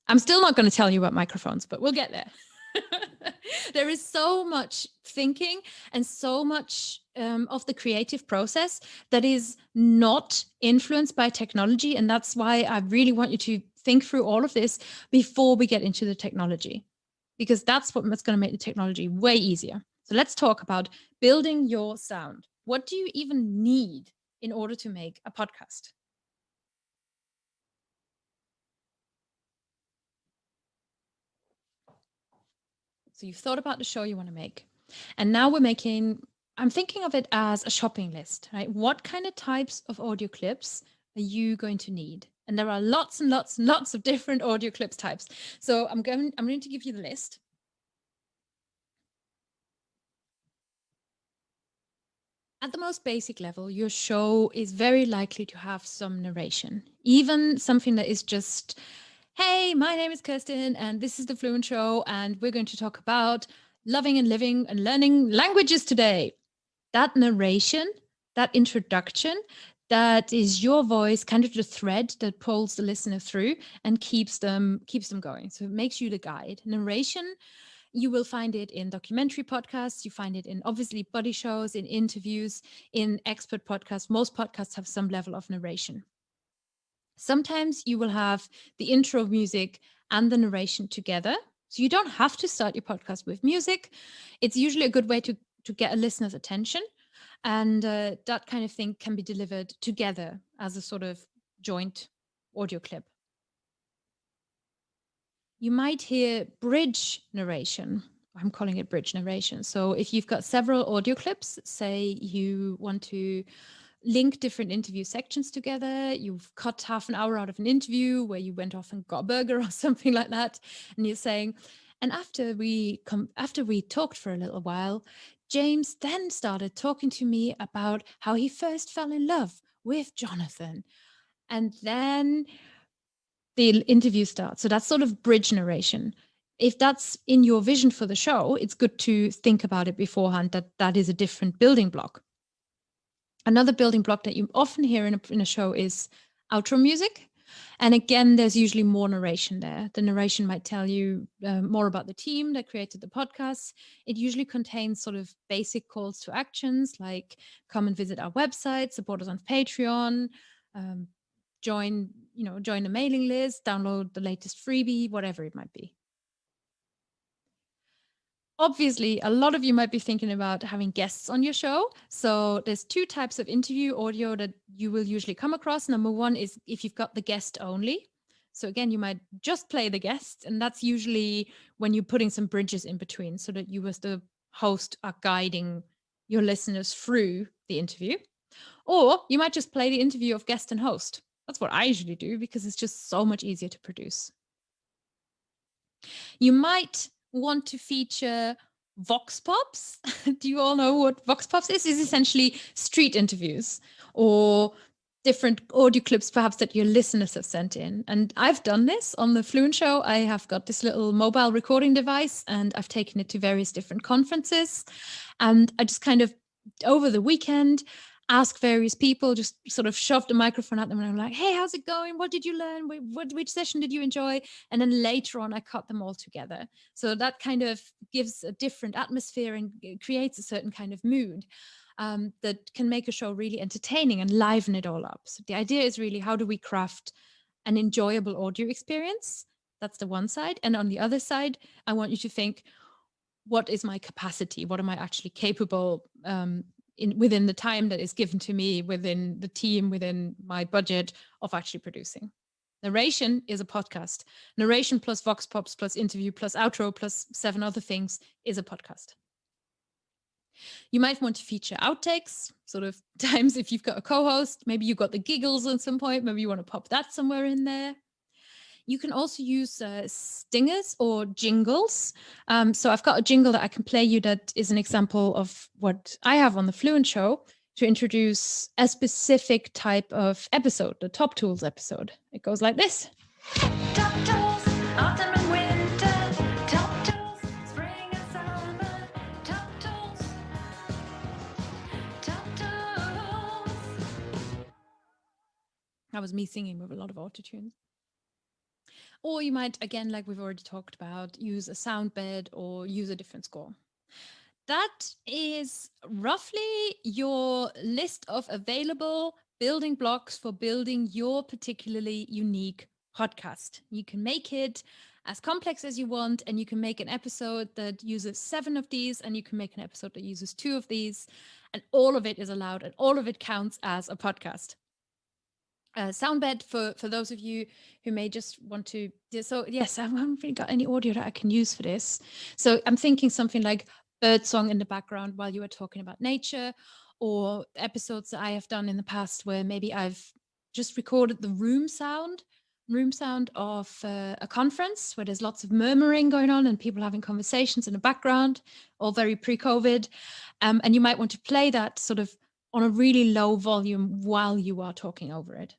I'm still not going to tell you about microphones, but we'll get there. There is so much thinking and so much of the creative process that is not influenced by technology. And that's why I really want you to think through all of this before we get into the technology, because that's what's going to make the technology way easier. So let's talk about building your sound. What do you even need in order to make a podcast? So you've thought about the show you want to make. And now I'm thinking of it as a shopping list, right? What kind of types of audio clips are you going to need? And there are lots and lots and lots of different audio clips types. So I'm going to give you the list. At the most basic level, your show is very likely to have some narration, even something that is just, hey, my name is Kirsten, and this is the Fluent Show, and we're going to talk about loving and living and learning languages today. That narration, that introduction, that is your voice, kind of the thread that pulls the listener through and keeps them going. So it makes you the guide. Narration, you will find it in documentary podcasts. You find it in obviously body shows, in interviews, in expert podcasts. Most podcasts have some level of narration. Sometimes you will have the intro music and the narration together. So you don't have to start your podcast with music. It's usually a good way to get a listener's attention. And that kind of thing can be delivered together as a sort of joint audio clip. You might hear bridge narration. I'm calling it bridge narration. So if you've got several audio clips, say you want to link different interview sections together, you've cut half an hour out of an interview where you went off and got a burger or something like that, and you're saying, and after we talked for a little while, James then started talking to me about how he first fell in love with Jonathan. And then the interview starts. So that's sort of bridge narration. If that's in your vision for the show, it's good to think about it beforehand, that is a different building block. Another building block that you often hear in a show is outro music. And again, there's usually more narration there. The narration might tell you more about the team that created the podcast. It usually contains sort of basic calls to actions, like come and visit our website, support us on Patreon, join the mailing list, download the latest freebie, whatever it might be. Obviously, a lot of you might be thinking about having guests on your show. So there's two types of interview audio that you will usually come across. Number one is if you've got the guest only. So again, you might just play the guest, and that's usually when you're putting some bridges in between so that you as the host are guiding your listeners through the interview. Or you might just play the interview of guest and host. That's what I usually do because it's just so much easier to produce. You might want to feature Vox Pops. Do you all know what Vox Pops is? It's essentially street interviews or different audio clips perhaps that your listeners have sent in. And I've done this on the Fluent Show. I have got this little mobile recording device and I've taken it to various different conferences. And I just kind of, over the weekend, ask various people, just sort of shove the microphone at them and I'm like, hey, how's it going? What did you learn? Which session did you enjoy? And then later on, I cut them all together. So that kind of gives a different atmosphere and creates a certain kind of mood that can make a show really entertaining and liven it all up. So the idea is really, how do we craft an enjoyable audio experience? That's the one side. And on the other side, I want you to think, what is my capacity? What am I actually capable within the time that is given to me, within the team, within my budget of actually producing? Narration is a podcast. Narration plus Vox Pops plus interview plus outro plus 7 other things is a podcast. You might want to feature outtakes, sort of times if you've got a co-host, maybe you've got the giggles at some point, maybe you want to pop that somewhere in there. You can also use stingers or jingles. So I've got a jingle that I can play you that is an example of what I have on the Fluent Show to introduce a specific type of episode, the Top Tools episode. It goes like this. Top tools, autumn and winter. Top tools, spring and summer. Top tools. Top tools. That was me singing with a lot of autotune. Or you might, again, like we've already talked about, use a sound bed or use a different score. That is roughly your list of available building blocks for building your particularly unique podcast. You can make it as complex as you want, and you can make an episode that uses 7 of these, and you can make an episode that uses 2 of these, and all of it is allowed, and all of it counts as a podcast. Soundbed for those of you who may just want to. So yes, I haven't really got any audio that I can use for this. So I'm thinking something like bird song in the background while you are talking about nature, or episodes that I have done in the past where maybe I've just recorded the room sound of a conference where there's lots of murmuring going on and people having conversations in the background, all very pre-COVID, and you might want to play that sort of on a really low volume while you are talking over it.